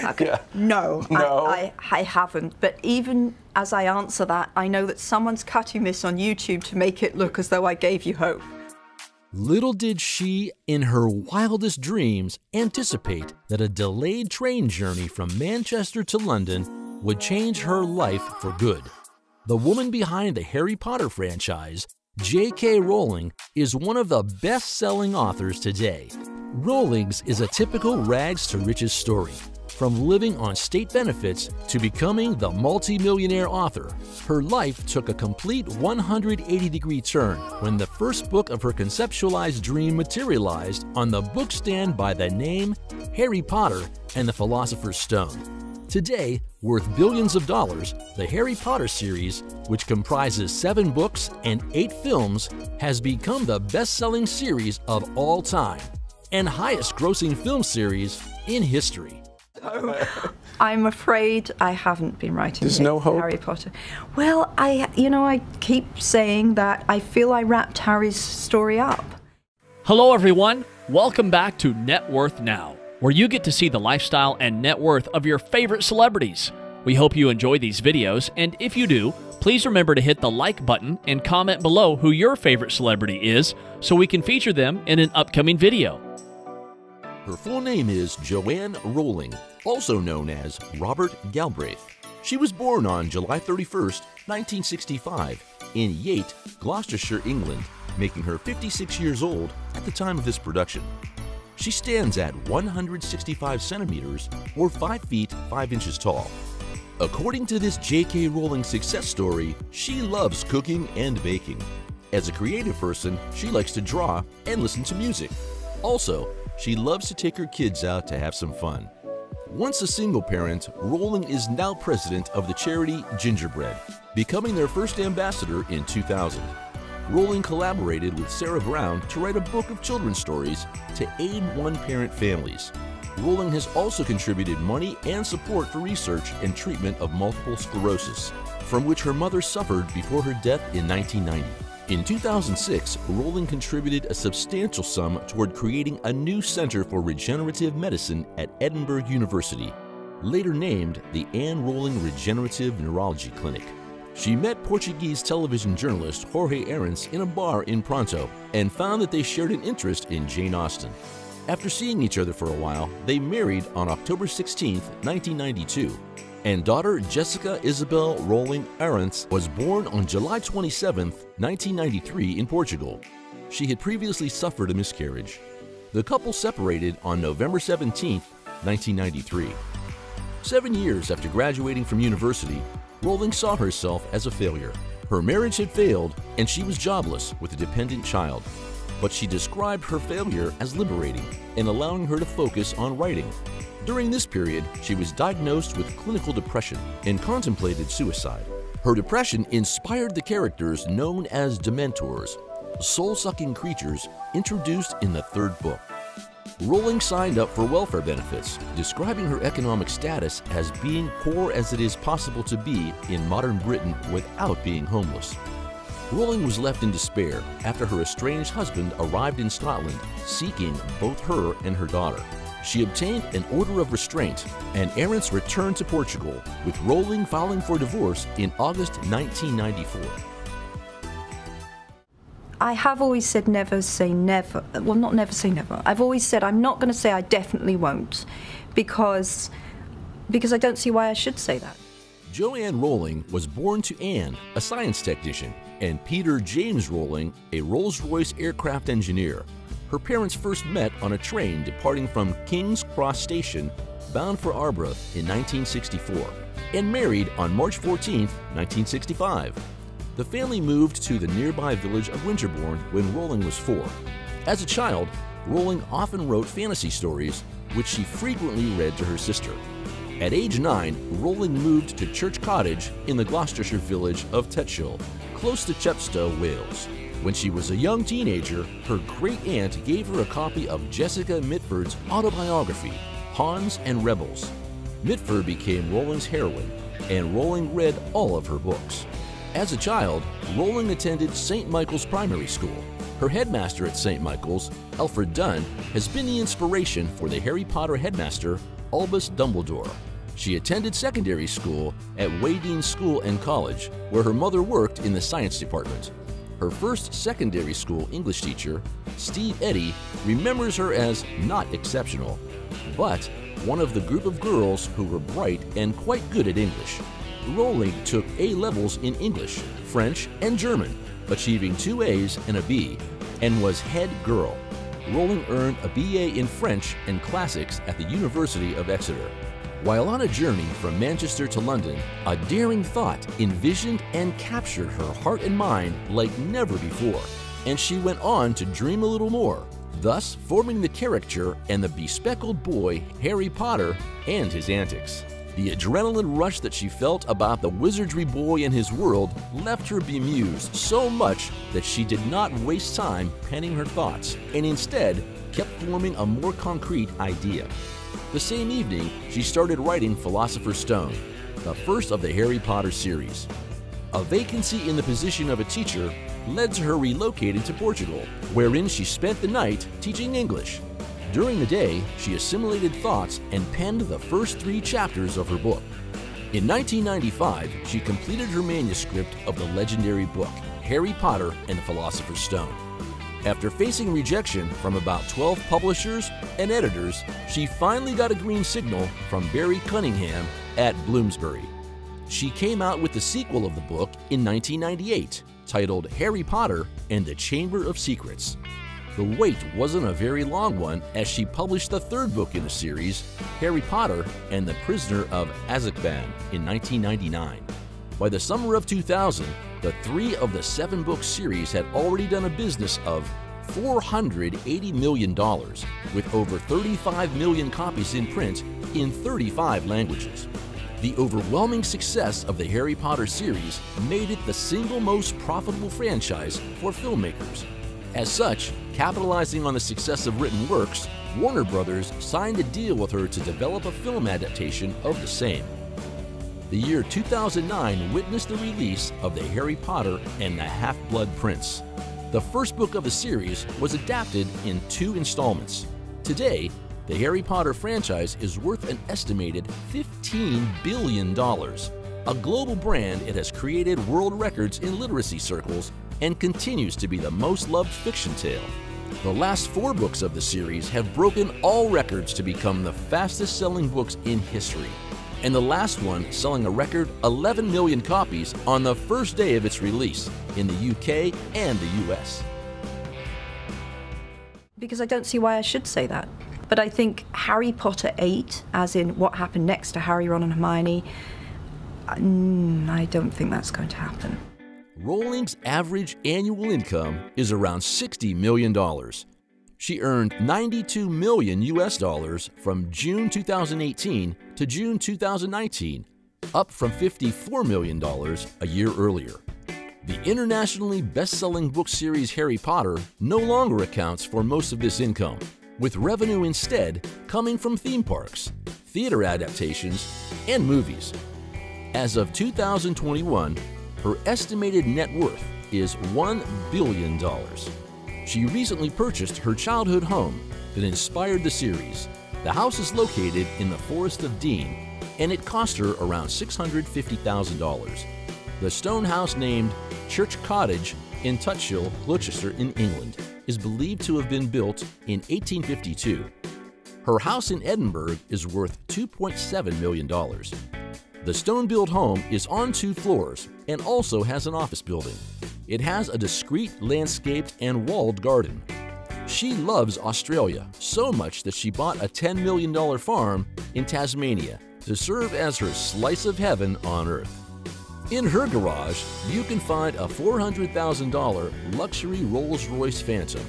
Okay. No, I haven't. But even as I answer that, I know that someone's cutting this on YouTube to make it look as though I gave you hope. Little did she, in her wildest dreams, anticipate that a delayed train journey from Manchester to London would change her life for good. The woman behind the Harry Potter franchise, J.K. Rowling, is one of the best-selling authors today. Rowling's is a typical rags-to-riches story. From living on state benefits to becoming the multi-millionaire author, her life took a complete 180-degree turn when the first book of her conceptualized dream materialized on the bookstand by the name Harry Potter and the Philosopher's Stone. Today, worth billions of dollars, the Harry Potter series, which comprises 7 books and 8 films, has become the best-selling series of all time and highest-grossing film series in history. I'm afraid I haven't been writing There's no hope. Harry Potter. Well, I keep saying that I feel I wrapped Harry's story up. Hello everyone, welcome back to Net Worth Now, where you get to see the lifestyle and net worth of your favorite celebrities. We hope you enjoy these videos, and if you do, please remember to hit the like button and comment below who your favorite celebrity is so we can feature them in an upcoming video. Her full name is Joanne Rowling, also known as Robert Galbraith. She was born on July 31st, 1965, in Yate, Gloucestershire, England, making her 56 years old at the time of this production. She stands at 165 centimeters, or 5 feet 5 inches tall. According to this J.K. Rowling success story, she loves cooking and baking. As a creative person, she likes to draw and listen to music. Also, she loves to take her kids out to have some fun. Once a single parent, Rowling is now president of the charity Gingerbread, becoming their first ambassador in 2000. Rowling collaborated with Sarah Brown to write a book of children's stories to aid one-parent families. Rowling has also contributed money and support for research and treatment of multiple sclerosis, from which her mother suffered before her death in 1990. In 2006, Rowling contributed a substantial sum toward creating a new center for regenerative medicine at Edinburgh University, later named the Anne Rowling Regenerative Neurology Clinic. She met Portuguese television journalist Jorge Arens in a bar in Pronto and found that they shared an interest in Jane Austen. After seeing each other for a while, they married on October 16, 1992. And daughter Jessica Isabel Rowling Arens was born on July 27, 1993 in Portugal. She had previously suffered a miscarriage. The couple separated on November 17, 1993. 7 years after graduating from university, Rowling saw herself as a failure. Her marriage had failed and she was jobless with a dependent child. But she described her failure as liberating and allowing her to focus on writing. During this period, she was diagnosed with clinical depression and contemplated suicide. Her depression inspired the characters known as Dementors, soul-sucking creatures introduced in the 3rd book. Rowling signed up for welfare benefits, describing her economic status as being poor as it is possible to be in modern Britain without being homeless. Rowling was left in despair after her estranged husband arrived in Scotland, seeking both her and her daughter. She obtained an order of restraint, and Arens returned to Portugal, with Rowling filing for divorce in August 1994. I have always said never say never. Well, not never say never. I've always said I'm not going to say I definitely won't, because I don't see why I should say that. Joanne Rowling was born to Anne, a science technician, and Peter James Rowling, a Rolls-Royce aircraft engineer. Her parents first met on a train departing from King's Cross Station, bound for Arbroath in 1964, and married on March 14, 1965. The family moved to the nearby village of Winterbourne when Rowling was 4. As a child, Rowling often wrote fantasy stories, which she frequently read to her sister. At age 9, Rowling moved to Church Cottage in the Gloucestershire village of Tetchell, close to Chepstow, Wales. When she was a young teenager, her great-aunt gave her a copy of Jessica Mitford's autobiography, Hans and Rebels. Mitford became Rowling's heroine, and Rowling read all of her books. As a child, Rowling attended St. Michael's Primary School. Her headmaster at St. Michael's, Alfred Dunn, has been the inspiration for the Harry Potter headmaster, Albus Dumbledore. She attended secondary school at Wadeen School and College, where her mother worked in the science department. Her first secondary school English teacher, Steve Eddy, remembers her as not exceptional, but one of the group of girls who were bright and quite good at English. Rowling took A-levels in English, French, and German, achieving 2 A's and a B, and was head girl. Rowling earned a BA in French and Classics at the University of Exeter. While on a journey from Manchester to London, a daring thought envisioned and captured her heart and mind like never before, and she went on to dream a little more, thus forming the character and the bespectacled boy Harry Potter and his antics. The adrenaline rush that she felt about the wizardry boy and his world left her bemused so much that she did not waste time penning her thoughts, and instead kept forming a more concrete idea. The same evening, she started writing Philosopher's Stone, the first of the Harry Potter series. A vacancy in the position of a teacher led to her relocating to Portugal, wherein she spent the night teaching English. During the day, she assimilated thoughts and penned the first 3 chapters of her book. In 1995, she completed her manuscript of the legendary book, Harry Potter and the Philosopher's Stone. After facing rejection from about 12 publishers and editors, she finally got a green signal from Barry Cunningham at Bloomsbury. She came out with the sequel of the book in 1998, titled Harry Potter and the Chamber of Secrets. The wait wasn't a very long one, as she published the 3rd book in the series, Harry Potter and the Prisoner of Azkaban, in 1999. By the summer of 2000, the 3 of the 7-book series had already done a business of $480 million, with over 35 million copies in print in 35 languages. The overwhelming success of the Harry Potter series made it the single most profitable franchise for filmmakers. As such, capitalizing on the success of written works, Warner Brothers signed a deal with her to develop a film adaptation of the same. The year 2009 witnessed the release of the Harry Potter and the Half-Blood Prince. The first book of the series was adapted in 2 installments. Today, the Harry Potter franchise is worth an estimated $15 billion. A global brand, it has created world records in literacy circles and continues to be the most loved fiction tale. The last 4 books of the series have broken all records to become the fastest-selling books in history, and the last one selling a record 11 million copies on the first day of its release in the UK and the US. Because I don't see why I should say that. But I think Harry Potter 8, as in what happened next to Harry, Ron and Hermione, I don't think that's going to happen. Rowling's average annual income is around $60 million. She earned $92 million US from June 2018 to June 2019, up from $54 million a year earlier. The internationally best-selling book series Harry Potter no longer accounts for most of this income, with revenue instead coming from theme parks, theater adaptations, and movies. As of 2021, her estimated net worth is $1 billion. She recently purchased her childhood home that inspired the series. The house is located in the Forest of Dean, and it cost her around $650,000. The stone house named Church Cottage in Tutshill, Gloucester in England is believed to have been built in 1852. Her house in Edinburgh is worth $2.7 million. The stone-built home is on 2 floors and also has an office building. It has a discreet landscaped and walled garden. She loves Australia so much that she bought a $10 million farm in Tasmania to serve as her slice of heaven on earth. In her garage, you can find a $400,000 luxury Rolls-Royce Phantom.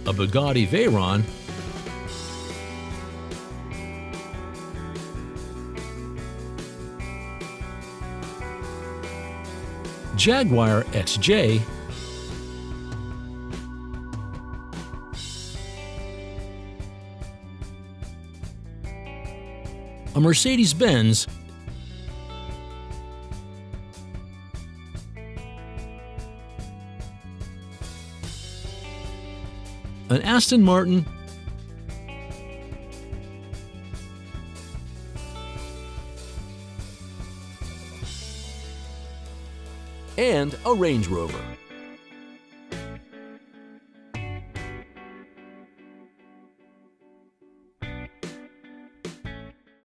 A Bugatti Veyron, Jaguar XJ, a Mercedes-Benz, an Aston Martin, and a Range Rover.